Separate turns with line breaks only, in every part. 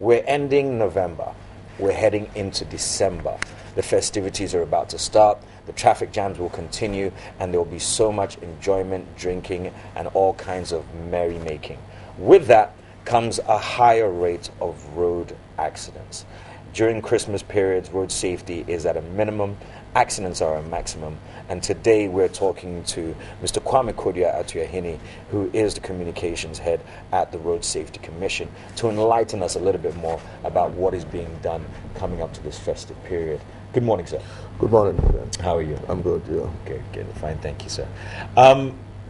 We're ending November. We're heading into December. The festivities are about to start. The traffic jams will continue, and there will be so much enjoyment, drinking, and all kinds of merrymaking. With that comes a higher rate of road accidents. During Christmas periods, road safety is at a minimum, accidents are a maximum, and today we're talking to Mr. Kwame Kodia Atuahini, who is the communications head at the Road Safety Commission, to enlighten us a little bit more about what is being done coming up to this festive period. Good morning, sir.
Good morning.
How are you?
I'm good, yeah.
Okay, good, fine, thank you, sir.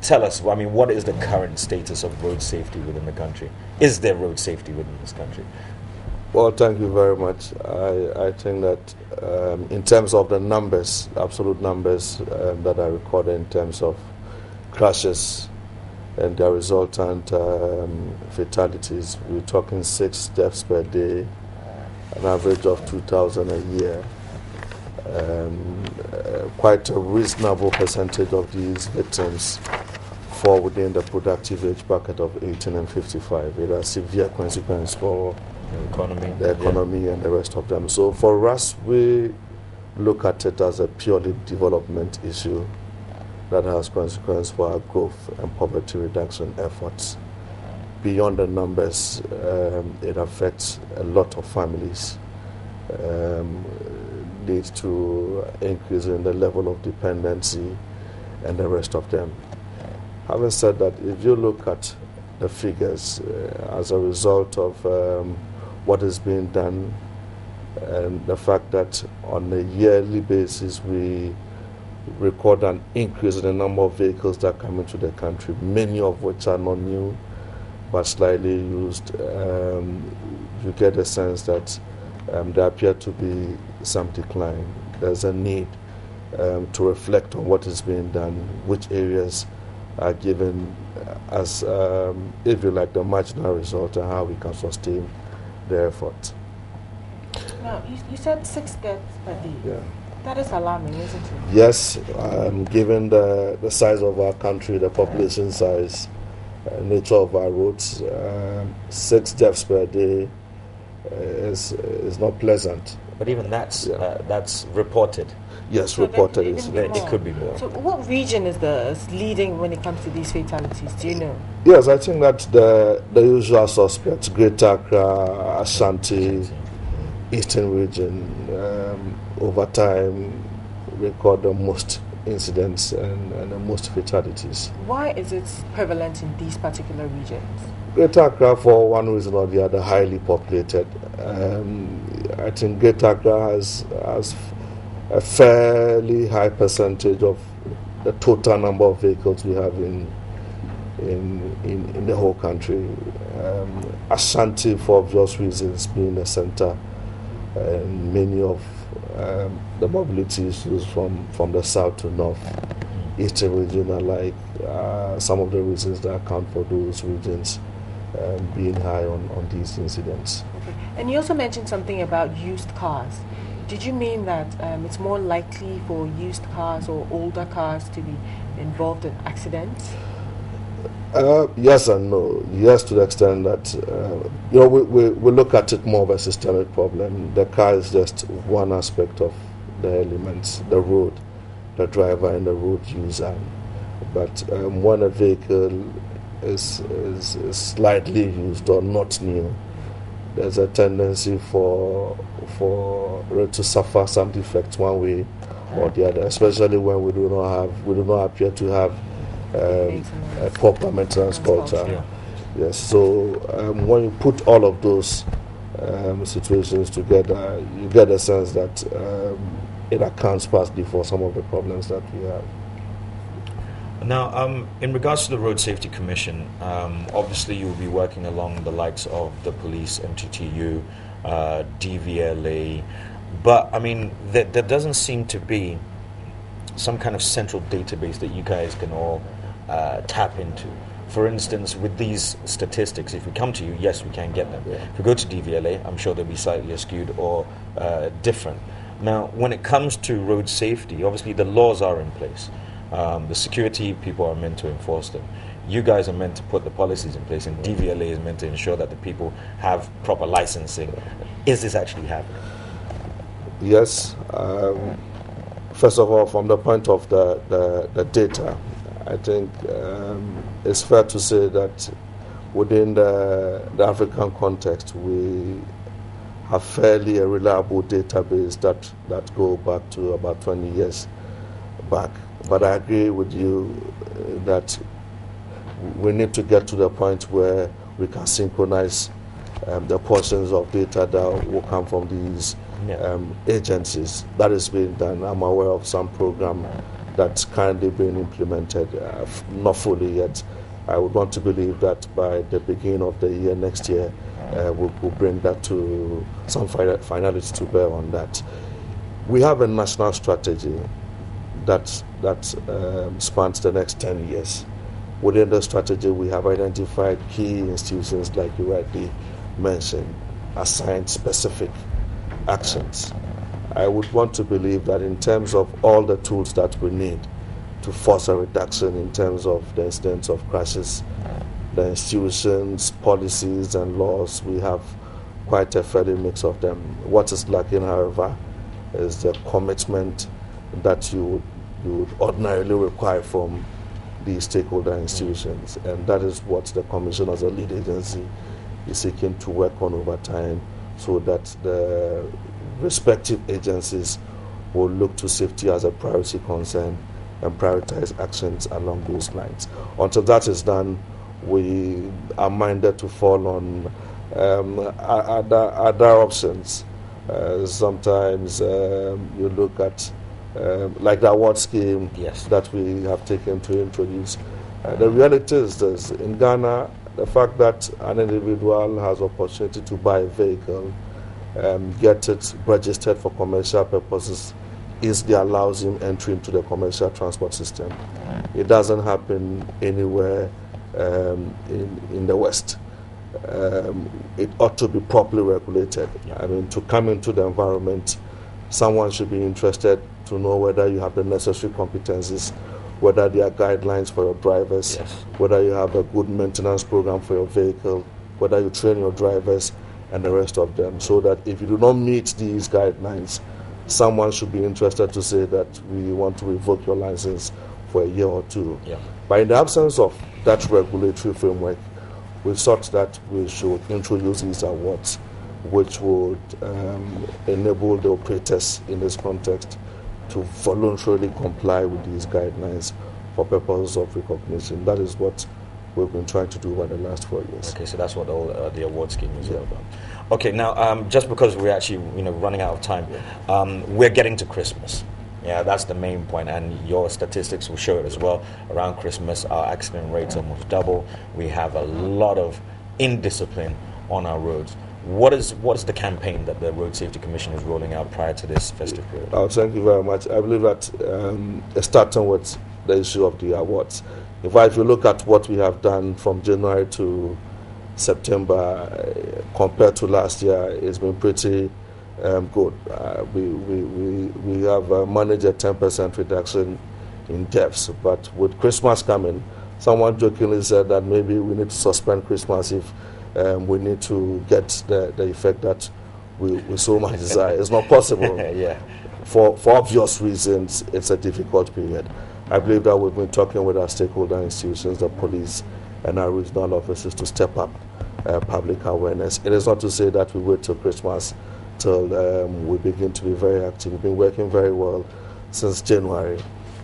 Tell us, what is the current status of road safety within the country? Is there road safety within this country?
Well, thank you very much. I think that in terms of the numbers, absolute numbers that are recorded in terms of crashes and their resultant fatalities, we're talking 6 deaths per day, an average of 2,000 a year. Quite a reasonable percentage of these victims fall within the productive age bracket of 18 and 55. It has severe consequences for the economy and the rest of them. So for us, we look at it as a purely development issue that has consequences for our growth and poverty reduction efforts. Beyond the numbers, it affects a lot of families. Leads to increase in the level of dependency and the rest of them. Having said that, if you look at the figures as a result of what is being done and the fact that on a yearly basis we record an increase in the number of vehicles that come into the country, many of which are not new but slightly used, you get a sense that there appear to be some decline. There's a need to reflect on what is being done, which areas are given as, if you like, the marginal result, and how we can sustain the effort.
Now, you said 6 deaths per day.
Yeah.
That is alarming, isn't it?
Yes, given the size of our country, the population size, nature of our roads, 6 deaths per day is not pleasant.
But even that's reported.
Yes,
so
reported.
It could be more.
So what region is leading when it comes to these fatalities? Do you know?
Yes, I think that the usual suspects, Greater Accra, Ashanti, Eastern region, over time record the most incidents and the most fatalities.
Why is it prevalent in these particular regions?
Greater Accra, for one reason or the other, highly populated. I think Greater Accra has a fairly high percentage of the total number of vehicles we have in the whole country. Ashanti, for obvious reasons, being the center, and many of the mobility issues from the south to north. Eastern region are like some of the reasons that account for those regions being high on these incidents.
Okay. And you also mentioned something about used cars. Did you mean that it's more likely for used cars or older cars to be involved in accidents?
Yes and no. Yes, to the extent that we look at it more of a systemic problem. The car is just one aspect of the elements, the road, the driver and the road user. But when a vehicle is slightly used or not new, there's a tendency for it to suffer some defects one way or the other, especially when we do not appear to have a proper maintenance culture.
Yeah.
Yes, so when you put all of those situations together, you get a sense that it accounts partly for some of the problems that we have.
Now, in regards to the Road Safety Commission, obviously you will be working along the likes of the police, MTTU, DVLA, but there doesn't seem to be some kind of central database that you guys can all tap into. For instance, with these statistics, if we come to you, yes, we can get them. If we go to DVLA, I'm sure they'll be slightly skewed or different. Now, when it comes to road safety, obviously the laws are in place. The security people are meant to enforce them. You guys are meant to put the policies in place, and DVLA is meant to ensure that the people have proper licensing. Is this actually happening?
Yes. First of all, from the point of the data, I think it's fair to say that within the African context, we have fairly a reliable database that go back to about 20 years back. But I agree with you that we need to get to the point where we can synchronize the portions of data that will come from these agencies. That is being done. I'm aware of some program that's currently being implemented, not fully yet. I would want to believe that by the beginning of the year, next year, we'll bring that to some finality to bear on that. We have a national strategy that spans the next 10 years. Within the strategy, we have identified key institutions, like you rightly mentioned, assigned specific actions. I would want to believe that in terms of all the tools that we need to force a reduction in terms of the incidence of crashes, the institutions, policies, and laws, we have quite a fairly mix of them. What is lacking, however, is the commitment that you would ordinarily require from the stakeholder institutions, and that is what the Commission as a lead agency is seeking to work on over time, so that the respective agencies will look to safety as a priority concern and prioritize actions along those lines. Until that is done, we are minded to fall on other options. Sometimes you look at like the award scheme that we have taken to introduce. The reality is this: in Ghana, the fact that an individual has opportunity to buy a vehicle, get it registered for commercial purposes, easily allows him entry into the commercial transport system. It doesn't happen anywhere in the West. It ought to be properly regulated. I mean, to come into the environment, someone should be interested to know whether you have the necessary competencies, whether there are guidelines for your drivers, whether you have a good maintenance program for your vehicle, whether you train your drivers, and the rest of them, so that if you do not meet these guidelines, someone should be interested to say that we want to revoke your license for a year or two. But in the absence of that regulatory framework, we thought that we should introduce these awards, which would enable the operators in this context to voluntarily comply with these guidelines for purposes of recognition. That is what we've been trying to do over the last 4 years.
Okay, so that's what all the award scheme is all about. Okay, now just because we're actually running out of time, we're getting to Christmas. Yeah, that's the main point, and your statistics will show it as well. Around Christmas, our accident rates almost double. We have a lot of indiscipline on our roads. What is the campaign that the Road Safety Commission is rolling out prior to this festive period?
Thank you very much. I believe that starting with the issue of the awards, in fact, if you look at what we have done from January to September compared to last year, it's been pretty good. We have managed a 10% reduction in deaths, but with Christmas coming, someone jokingly said that maybe we need to suspend Christmas if we need to get the effect that we so much desire. It's not possible. For obvious reasons, it's a difficult period. I believe that we've been talking with our stakeholder institutions, the police, and our regional offices to step up public awareness. It is not to say that we wait till Christmas till we begin to be very active. We've been working very well since January,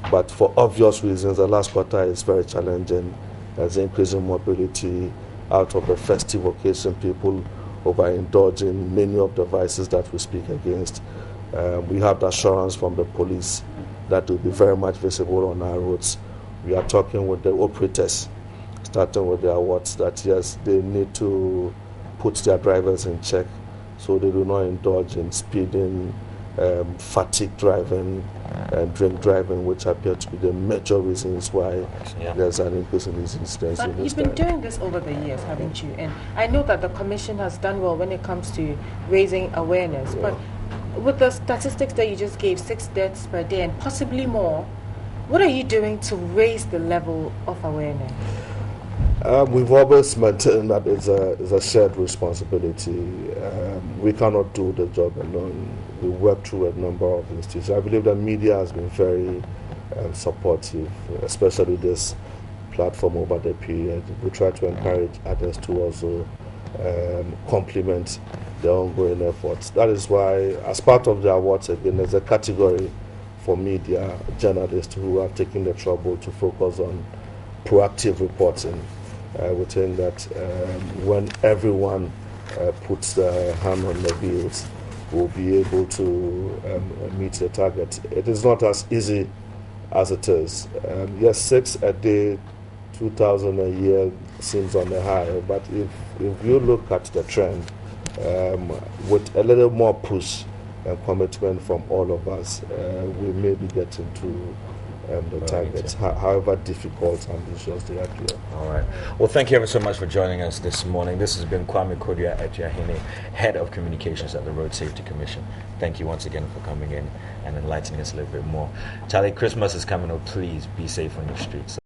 but for obvious reasons, the last quarter is very challenging. There's increasing mobility out of the festive occasion, people overindulging many of the vices that we speak against. We have the assurance from the police that will be very much visible on our roads. We are talking with the operators, starting with the awards, that yes, they need to put their drivers in check so they do not indulge in speeding, fatigue driving, and drink driving, which appear to be the major reasons why there's an increase in these incidents.
But you've been doing this over the years, haven't you? And I know that the Commission has done well when it comes to raising awareness, but with the statistics that you just gave, 6 deaths per day and possibly more, what are you doing to raise the level of awareness?
We've always maintained that it's a shared responsibility. We cannot do the job alone. We work through a number of institutions. I believe the media has been very supportive, especially this platform over the period. We try to encourage others to also complement the ongoing efforts. That is why, as part of the awards, again, there's a category for media journalists who are taking the trouble to focus on proactive reporting. We think that when everyone puts their hand on the wheels, we'll be able to meet the target. It is not as easy as it is. Yes, 6 a day, 2,000 a year seems on the high, but if you look at the trend, with a little more push and commitment from all of us, we may be getting to the targets, however difficult and ambitious they appear.
All right. Well, thank you ever so much for joining us this morning. This has been Kwame Kodia Etiahene, Head of Communications at the Road Safety Commission. Thank you once again for coming in and enlightening us a little bit more. Charlie, Christmas is coming up. Please be safe on your streets.